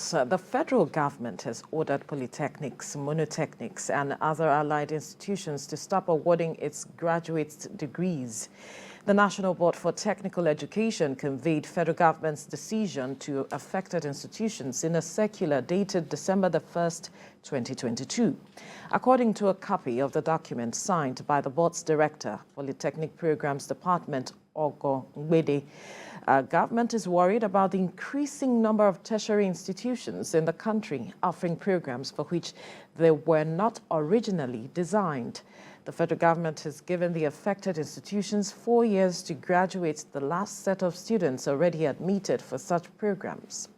us, the federal government has ordered polytechnics, monotechnics, and other allied institutions to stop awarding its graduate degrees. The National Board for Technical Education conveyed federal government's decision to affected institutions in a circular dated December the 1st, 2022. According to a copy of the document signed by the board's director, Polytechnic Programs Department, Ogo Ngbede, government is worried about the increasing number of tertiary institutions in the country offering programs for which they were not originally designed. The federal government has given the affected institutions 4 years to graduate the last set of students already admitted for such programs.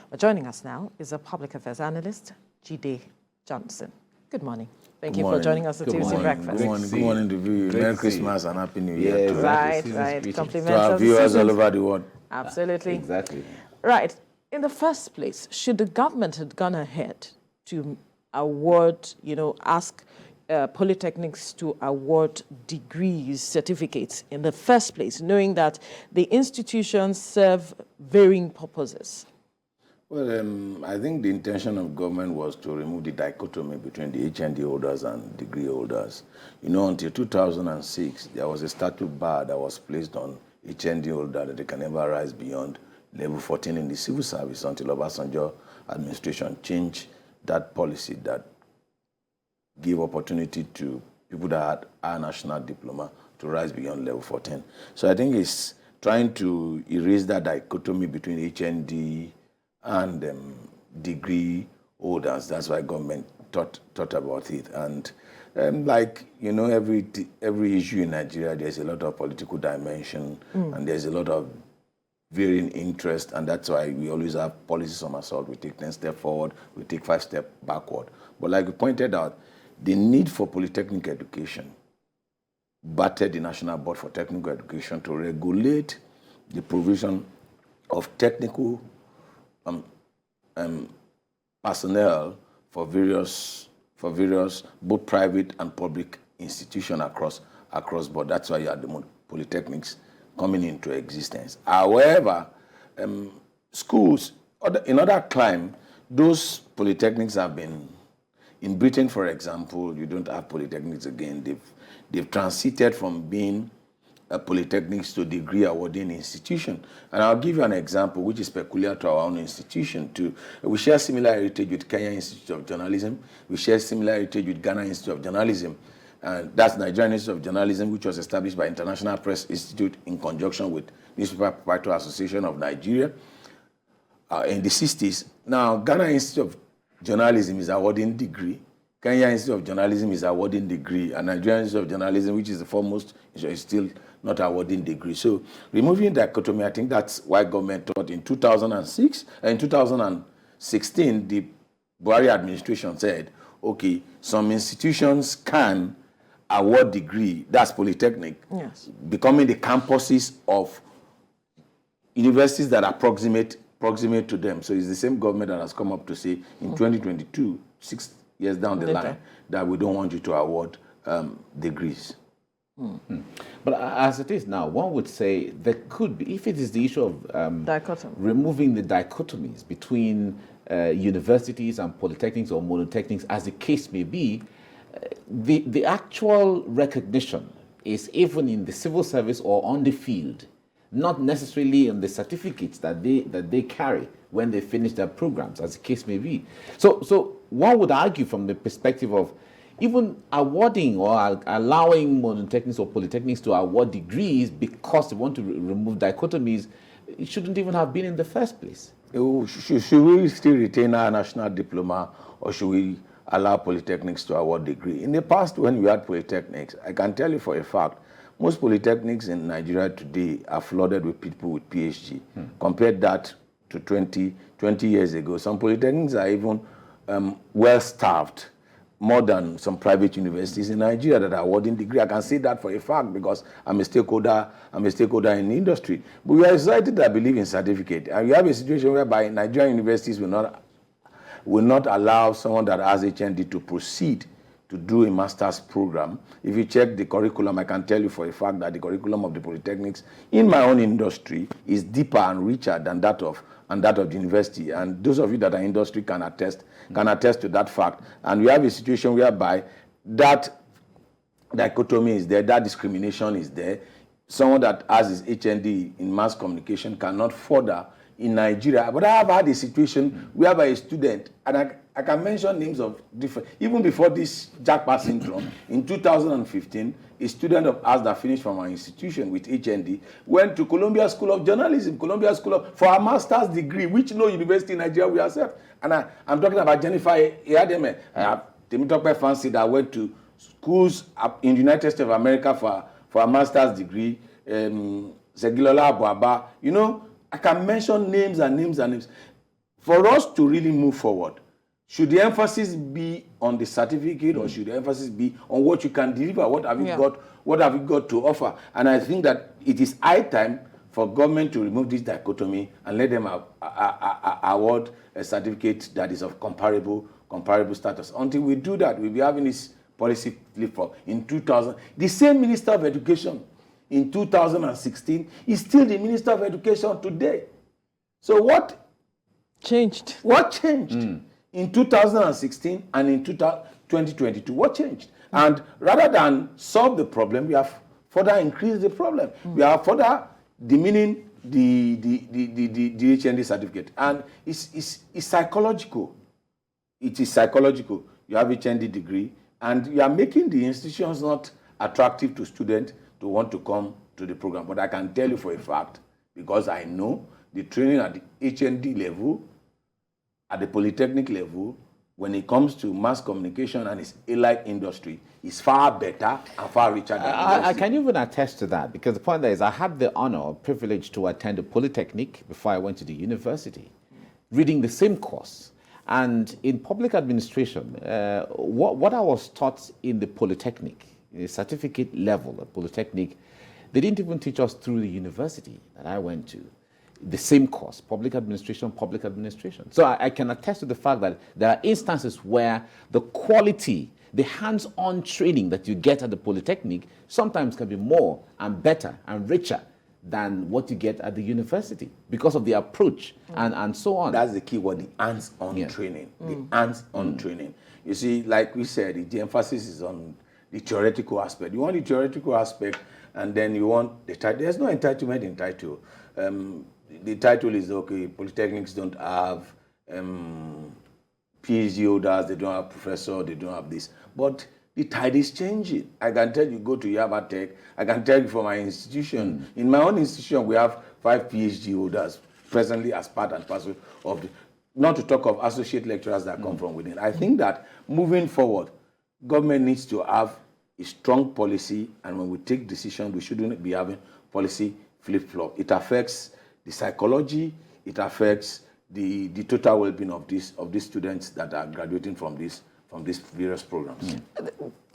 But joining us now is a public affairs analyst, Jide Johnson. Good morning. Thank you for joining us at Tuesday Breakfast. Good morning to you. Merry Christmas and Happy New Year. Yeah, right. Compliments to our viewers all over the world. Absolutely. Exactly. Right. In the first place, should the government have gone ahead to award, ask polytechnics to award degrees, certificates in the first place, knowing that the institutions serve varying purposes? Well, I think the intention of government was to remove the dichotomy between the HND holders and degree holders. Until 2006, there was a statute bar that was placed on HND holder that they can never rise beyond level 14 in the civil service until Obasanjo administration changed that policy that gave opportunity to people that had a national diploma to rise beyond level 14. So I think it's trying to erase that dichotomy between HND and degree holders. That's why government thought about it. And every issue in Nigeria, there's a lot of political dimension and there's a lot of varying interest, and that's why we always have policy somersault. We take 10 steps forward, we take 5 steps backward. But like we pointed out, the need for polytechnic education battered the National Board for Technical Education to regulate the provision of technical personnel for various both private and public institutions across board. That's why you had the polytechnics coming into existence. However, schools in other climes, those polytechnics have been in Britain, for example. You don't have polytechnics again. They've transited from being a polytechnics to degree awarding institution. And I'll give you an example which is peculiar to our own institution too. We share similar heritage with Kenya Institute of Journalism. We share similar heritage with Ghana Institute of Journalism. And that's Nigerian Institute of Journalism, which was established by International Press Institute in conjunction with Newspaper Proprietors Association of Nigeria in the 60s. Now, Ghana Institute of Journalism is awarding degree. Kenya Institute of Journalism is awarding degree. And Nigerian Institute of Journalism, which is the foremost, is still not awarding degree. So removing dichotomy, I think that's why government thought in 2006 and in 2016, the Buhari administration said, okay, some institutions can award degree, that's polytechnic, yes, becoming the campuses of universities that are proximate to them. So it's the same government that has come up to say in 2022, 6 years down the line, that we don't want you to award degrees. But as it is now, one would say there could be, if it is the issue of removing the dichotomies between universities and polytechnics or monotechnics, as the case may be, the actual recognition is even in the civil service or on the field, not necessarily in the certificates that they carry when they finish their programs, as the case may be. So one would argue from the perspective of even awarding or allowing monotechnics or polytechnics to award degrees because they want to remove dichotomies, it shouldn't even have been in the first place. Should we still retain our national diploma, or should we allow polytechnics to award degree? In the past, when we had polytechnics, I can tell you for a fact, most polytechnics in Nigeria today are flooded with people with PhD. Compare that to 20 years ago. Some polytechnics are even well-staffed, more than some private universities in Nigeria that are awarding degree. I can say that for a fact because I'm a stakeholder in the industry. But we are a society that believe in certificate. And we have a situation whereby Nigerian universities will not allow someone that has HND to proceed to do a master's program. If you check the curriculum, I can tell you for a fact that the curriculum of the polytechnics in my own industry is deeper and richer than that of and that of the university. And those of you that are industry can attest to that fact. And we have a situation whereby that dichotomy is there, that discrimination is there. Someone that has his HND in mass communication cannot further in Nigeria. But I have had a situation whereby a student, and I can mention names of different, even before this jackpot syndrome, in 2015, a student of ours that finished from our institution with HND went to Columbia School of Journalism, for a master's degree, which no university in Nigeria will accept. And I'm talking about Jennifer Iademe. I have Temitope Fancy that went to schools in the United States of America for a master's degree, Segilola Abuaba. You know, I can mention names and names and names. For us to really move forward, should the emphasis be on the certificate or should the emphasis be on what you can deliver? What have you got to offer? And I think that it is high time for government to remove this dichotomy and let them award a certificate that is of comparable status. Until we do that, we'll be having this policy flip-flop. In 2000, the same Minister of Education in 2016 is still the Minister of Education today. So what changed? What changed? In 2016 and in 2022, what changed? And rather than solve the problem, we have further increased the problem. We are further diminishing the HND certificate. And it's psychological. It is psychological. You have HND degree, and you are making the institutions not attractive to students to want to come to the program. But I can tell you for a fact, because I know the training at the HND level, at the Polytechnic level, when it comes to mass communication and its allied industry, is far better and far richer than I can even attest to that, because the point there is I had the honor or privilege to attend the Polytechnic before I went to the university, reading the same course. And in public administration, what I was taught in the Polytechnic, in the certificate level at Polytechnic, they didn't even teach us through the university that I went to. The same course, public administration. So I can attest to the fact that there are instances where the quality, the hands-on training that you get at the Polytechnic sometimes can be more and better and richer than what you get at the university because of the approach and so on. That's the key word, the hands-on training. The hands-on training. You see, like we said, the emphasis is on the theoretical aspect. You want the theoretical aspect, and then you want the title. There's no entitlement in title. The title is, okay, Polytechnics don't have PhD holders, they don't have professor, they don't have this. But the tide is changing. I can tell you, go to Yaba Tech. I can tell you from my institution. In my own institution, we have 5 PhD holders presently as part and parcel of the, not to talk of associate lecturers that come from within. I think that moving forward, government needs to have a strong policy, and when we take decisions, we shouldn't be having policy flip-flop. It affects the psychology, it affects the total well-being of these students that are graduating from these various programs.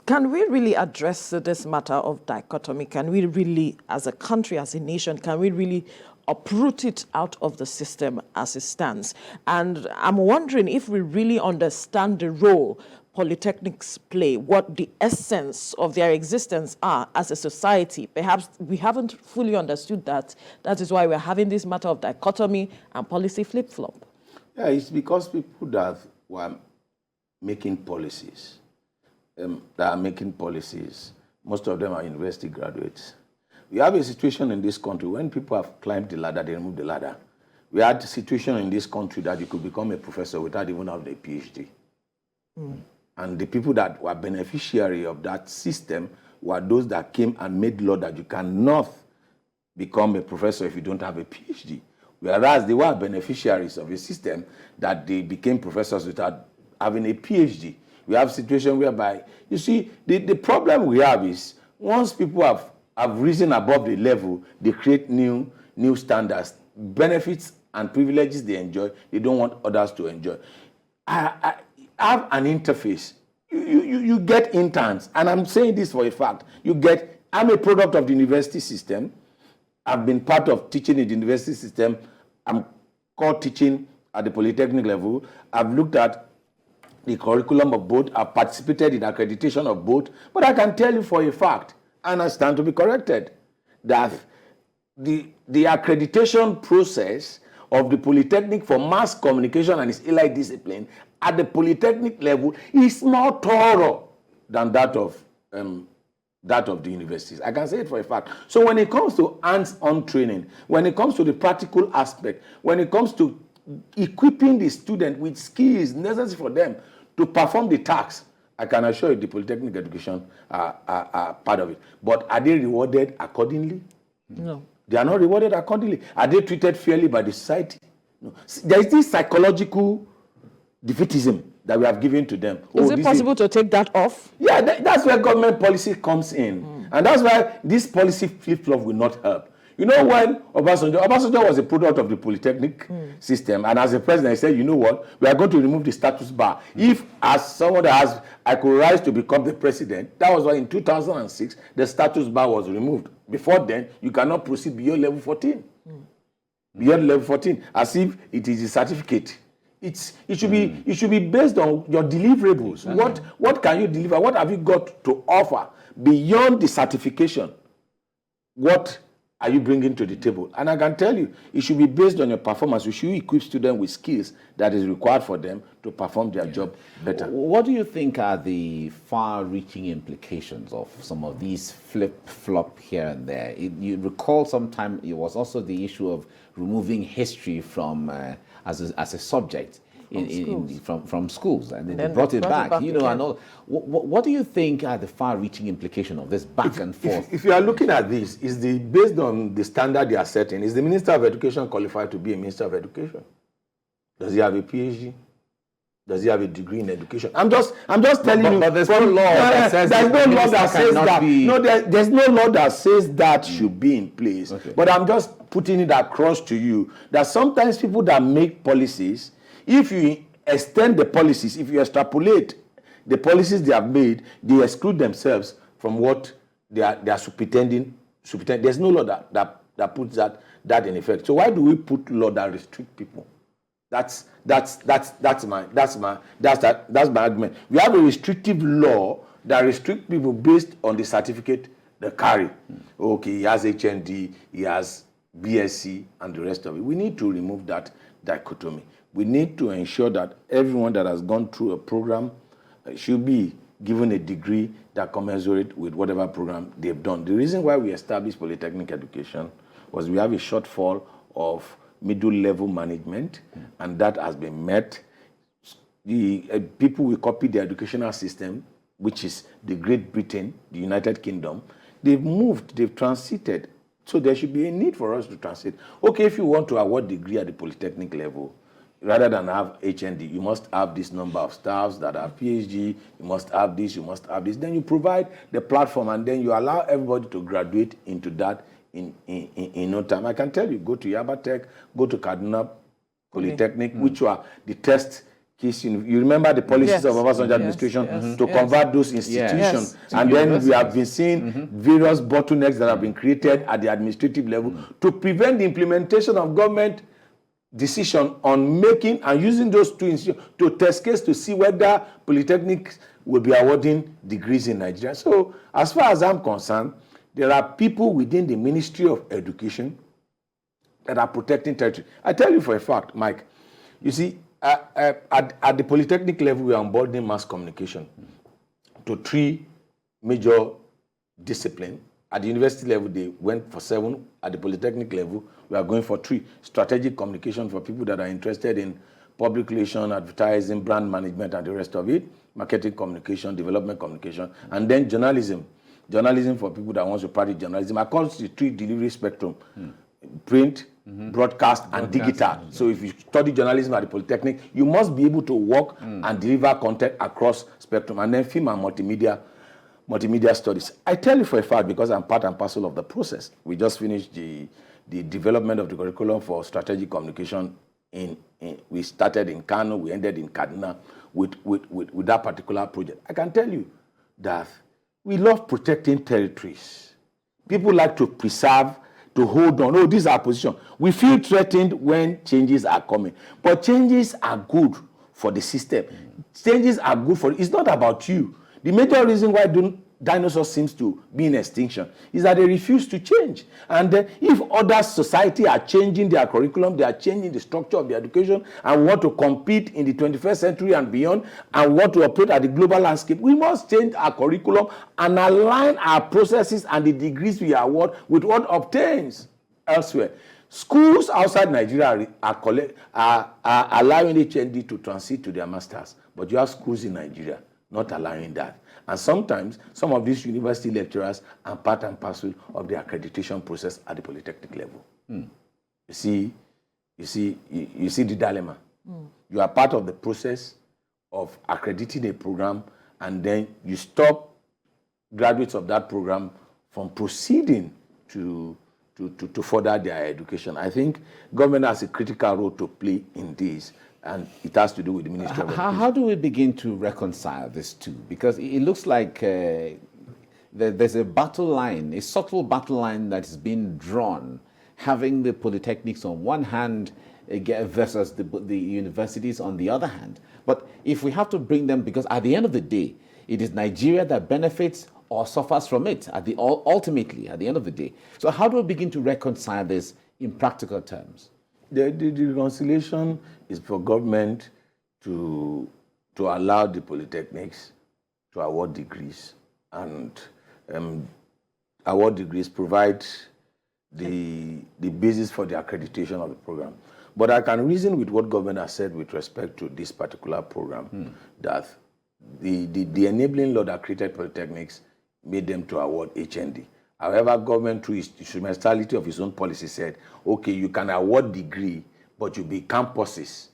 Can we really address this matter of dichotomy? Can we really, as a country, as a nation, can we really uproot it out of the system as it stands? And I'm wondering if we really understand the role polytechnics play, what the essence of their existence are as a society. Perhaps we haven't fully understood that. That is why we're having this matter of dichotomy and policy flip-flop. Yeah, it's because people that were making policies, most of them are university graduates. We have a situation in this country when people have climbed the ladder, they remove the ladder. We had a situation in this country that you could become a professor without even having a PhD. And the people that were beneficiary of that system were those that came and made law that you cannot become a professor if you don't have a PhD. Whereas they were beneficiaries of a system that they became professors without having a PhD. We have a situation whereby, you see, the problem we have is once people have risen above the level, they create new standards, benefits and privileges they enjoy, they don't want others to enjoy. I have an interface. You get interns, and I'm saying this for a fact. I'm a product of the university system. I've been part of teaching in the university system. I'm called teaching at the Polytechnic level. I've looked at the curriculum of both. I've participated in accreditation of both. But I can tell you for a fact, and I stand to be corrected, that the accreditation process of the Polytechnic for mass communication and its allied discipline at the Polytechnic level is more thorough than that of the universities. I can say it for a fact. So when it comes to hands-on training, when it comes to the practical aspect, when it comes to equipping the student with skills necessary for them to perform the tasks, I can assure you the Polytechnic education are part of it. But are they rewarded accordingly? No. They are not rewarded accordingly. Are they treated fairly by the society? No. There is this psychological defeatism that we have given to them. Is it possible to take that off? Yeah, that's where government policy comes in. And that's why this policy flip-flop will not help. You know, when Obasanjo was a product of the Polytechnic system, and as a president, he said, you know what, we are going to remove the status bar. If, as someone that I could rise to become the president, that was why in 2006, the status bar was removed. Before then, you cannot proceed beyond level 14. Beyond level 14, as if it is a certificate. It should be based on your deliverables. What can you deliver? What have you got to offer beyond the certification? What are you bringing to the table? And I can tell you, it should be based on your performance. We should equip students with skills that is required for them to perform their job better. What do you think are the far-reaching implications of some of these flip-flop here and there? You recall sometime it was also the issue of removing history from as a subject from schools, and then they brought it back. You know, and all. What do you think are the far-reaching implications of this back and forth? If you are looking at this, based on the standard they are setting, is the Minister of Education qualified to be a Minister of Education? Does he have a PhD? Does he have a degree in education? I'm just telling you. But there's no law that says there's no law that says that. No, there's no law that says that should be in place. Okay. But I'm just putting it across to you that sometimes people that make policies, if you extend the policies, if you extrapolate the policies they have made, they exclude themselves from what they are superintending. There's no law that puts that in effect. So why do we put law that restrict people? That's my argument. We have a restrictive law that restricts people based on the certificate they carry. Okay, he has HND, he has BSc, and the rest of it. We need to remove that dichotomy. We need to ensure that everyone that has gone through a program should be given a degree that commensurate with whatever program they've done. The reason why we established Polytechnic education was we have a shortfall of middle-level management, and that has been met. The people will copy the educational system, which is the Great Britain, the United Kingdom. They've moved, they've transited. So there should be a need for us to transit. Okay, if you want to award degree at the Polytechnic level, rather than have HND, you must have this number of staffs that have PhD, you must have this, you must have this. Then you provide the platform, and then you allow everybody to graduate into that in no time. I can tell you, go to Yaba Tech, go to Kaduna Polytechnic, which were the test case. You remember the policies of Obasanjo administration to convert those institutions. And then we have been seeing various bottlenecks that have been created at the administrative level to prevent the implementation of government decision on making and using those two institutions to test case to see whether Polytechnics will be awarding degrees in Nigeria. So as far as I'm concerned, there are people within the Ministry of Education that are protecting territory. I tell you for a fact, Mike, you see, at the Polytechnic level, we are onboarding mass communication to 3 major disciplines. At the university level, they went for 7. At the Polytechnic level, we are going for 3. Strategic communication for people that are interested in public relations, advertising, brand management, and the rest of it. Marketing communication, development communication, and then journalism. Journalism for people that want to practice journalism across the 3 delivery spectrum: print, broadcast, and digital. So if you study journalism at the Polytechnic, you must be able to work and deliver content across spectrum. And then film and multimedia studies. I tell you for a fact, because I'm part and parcel of the process. We just finished the development of the curriculum for strategic communication. We started in Kano, we ended in Kaduna with that particular project. I can tell you that we love protecting territories. People like to preserve, to hold on. Oh, this is our position. We feel threatened when changes are coming. But changes are good for the system. Changes are good for, it's not about you. The major reason why dinosaurs seems to be in extinction is that they refuse to change. And if other society are changing their curriculum, they are changing the structure of the education and want to compete in the 21st century and beyond and want to operate at the global landscape, we must change our curriculum and align our processes and the degrees we award with what obtains elsewhere. Schools outside Nigeria are allowing HND to transit to their masters, but you have schools in Nigeria not allowing that. And sometimes some of these university lecturers are part and parcel of the accreditation process at the polytechnic level. You see the dilemma. You are part of the process of accrediting a program, and then you stop graduates of that program from proceeding to further their education. I think government has a critical role to play in this, and it has to do with the Ministry of Education. How do we begin to reconcile these two? Because it looks like there's a battle line, a subtle battle line that is being drawn, having the polytechnics on one hand versus the universities on the other hand. But if we have to bring them, because at the end of the day, it is Nigeria that benefits or suffers from it ultimately at the end of the day. So how do we begin to reconcile this in practical terms? The reconciliation is for government to allow the polytechnics to award degrees, and award degrees provide the basis for the accreditation of the program. But I can reason with what government has said with respect to this particular program, that the enabling law that created polytechnics made them to award HND. However, government, through its instrumentality of its own policy, said, okay, you can award degree, but you be campuses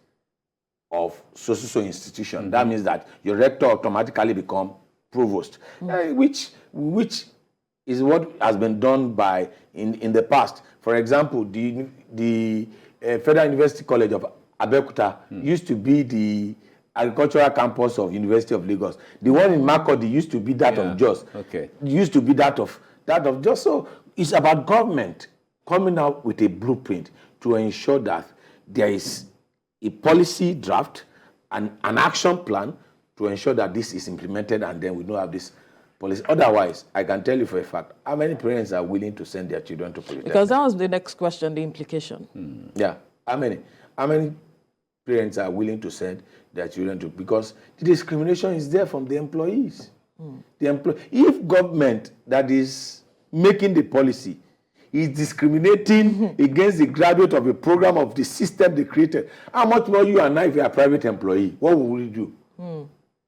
of so institution. That means that your rector automatically become provost, which is what has been done by in the past. For example, the Federal University College of Abeokuta used to be the agricultural campus of University of Lagos. The one in Makurdi used to be that of Jos. Okay. Used to be that of Jos. So it's about government coming out with a blueprint to ensure that there is a policy draft and an action plan to ensure that this is implemented, and then we don't have this policy. Otherwise, I can tell you for a fact, how many parents are willing to send their children to polytechnic? Because that was the next question, the implication. Yeah. How many parents are willing to send their children to? Because the discrimination is there from the employees. If government that is making the policy is discriminating against the graduate of a program of the system they created, how much more you and I, if you are a private employee, what will we do?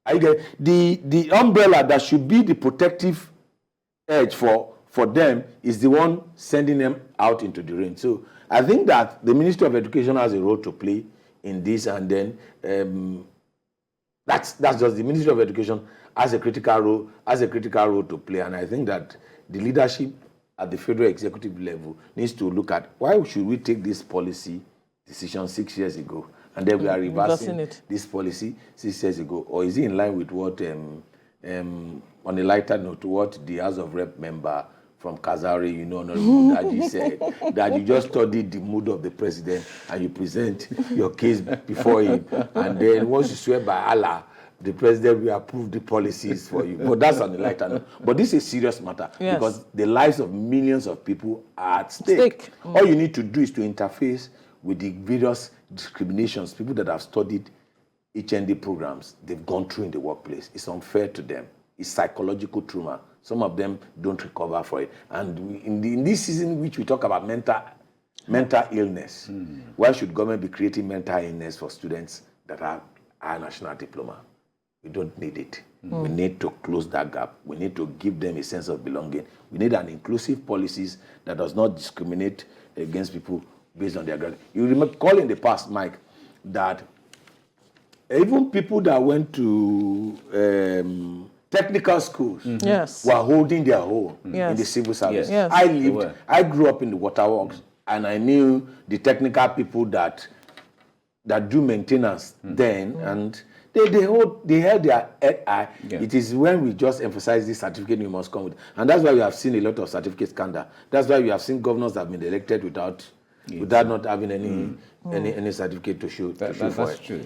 I get the umbrella that should be the protective edge for them is the one sending them out into the rain. So I think that the Ministry of Education has a role to play in this, and then that's just the Ministry of Education has a critical role to play. And I think that the leadership at the federal executive level needs to look at why should we take this policy decision 6 years ago, and then we are reversing this policy 6 years ago, or is it in line with what on a lighter note, what the House of Rep member from Kazari, Honorable said, that you just study the mood of the president and you present your case before him, and then once you swear by Allah, the president will approve the policies for you. But that's on the lighter note. But this is a serious matter, because the lives of millions of people are at stake. All you need to do is to interface with the various discriminations people that have studied HND programs, they've gone through in the workplace. It's unfair to them. It's psychological trauma. Some of them don't recover for it. And in this season in which we talk about mental illness, why should government be creating mental illness for students that have a national diploma? We don't need it. We need to close that gap. We need to give them a sense of belonging. We need an inclusive policies that does not discriminate against people based on their graduate. You recall in the past, Mike, that even people that went to technical schools were holding their own in the civil service. I grew up in the waterworks, and I knew the technical people that do maintenance then, and they held their head high. It is when we just emphasize this certificate you must come with, and that's why we have seen a lot of certificate scandal. That's why we have seen governors that have been elected without not having any certificate to show. That's true.